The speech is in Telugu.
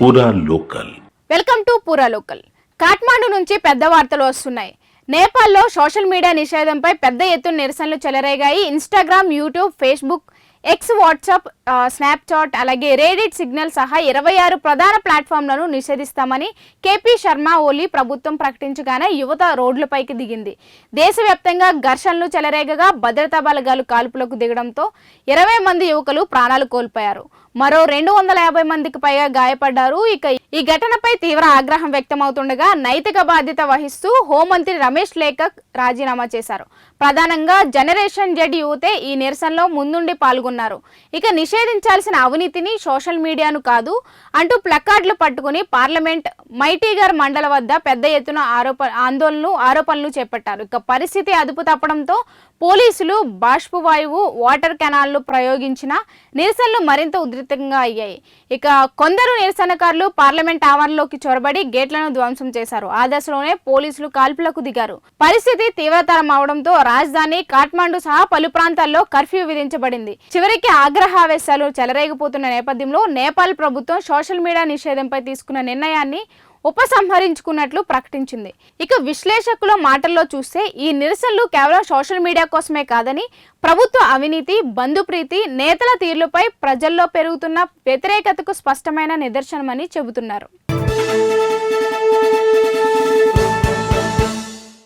పూరా లోకల్. వెల్కమ్ టు పూరా లోకల్. కాఠ్మాండు నుంచి పెద్ద వార్తలు వస్తున్నాయి. నేపాల్లో సోషల్ మీడియా నిషేధంపై పెద్ద ఎత్తున నిరసనలు చెలరేగాయి. Instagram, YouTube, Facebook, X, WhatsApp, Snapchat, అలాగే రెడిట్, సిగ్నల్ సహా 26 ప్రధాన ప్లాట్ఫామ్లను నిషేధిస్తామని కేపీ శర్మ ఓలీ ప్రభుత్వం ప్రకటించగానే యువత రోడ్లపైకి దిగింది. దేశవ్యాప్తంగా ఘర్షణలు చెలరేగగా భద్రతా బలగాలు కాల్పులకు దిగడంతో 20 మంది యువకులు ప్రాణాలు కోల్పోయారు. మరో 250 మందికి పైగా గాయపడ్డారు. ఇక ఈ ఘటనపై తీవ్ర ఆగ్రహం వ్యక్తమవుతుండగా నైతిక బాధ్యత వహిస్తూ హోంమంత్రి రమేష్ లేఖక్ రాజీనామా చేశారు. ప్రధానంగా జనరేషన్ జెడ్ యువతే ఈ నిరసనలో ముందుండి పాల్గొన్నారు. ఇక నిషేధించాల్సిన అవినీతిని, సోషల్ మీడియాను కాదు అంటూ ప్లకార్డులు పట్టుకుని పార్లమెంట్ మైటీగర్ మండల వద్ద పెద్ద ఎత్తున ఆరోపణలు చేపట్టారు. ఇక పరిస్థితి అదుపు తప్పడంతో పోలీసులు బాష్పవాయువు, వాటర్ కెనాల్లు ప్రయోగించిన నిరసనలు మరింత ఉధృతంగా అయ్యాయి. ఇక కొందరు నిరసనకారులు పార్లమెంట్ ఆవరణలోకి చొరబడి గేట్లను ధ్వంసం చేశారు. ఆ దశలోనే పోలీసులు కాల్పులకు దిగారు. పరిస్థితి తీవ్రతరం అవడంతో రాజధాని కాఠ్మాండు సహా పలు ప్రాంతాల్లో కర్ఫ్యూ విధించబడింది. చివరికి ఆగ్రహావేశాలు చెలరేగిపోతున్న నేపథ్యంలో నేపాల్ ప్రభుత్వం సోషల్ మీడియా నిషేధంపై తీసుకున్న నిర్ణయాన్ని ఉపసంహరించుకున్నట్లు ప్రకటించింది. ఇక విశ్లేషకుల మాటల్లో చూస్తే ఈ నిరసనలు కేవలం సోషల్ మీడియా కోసమే కాదని ప్రభుత్వ అవినీతి, బంధుప్రీతి, నేతల తీర్లుపై ప్రజల్లో పెరుగుతున్న వ్యతిరేకతకు స్పష్టమైన నిదర్శనమని చెబుతున్నారు.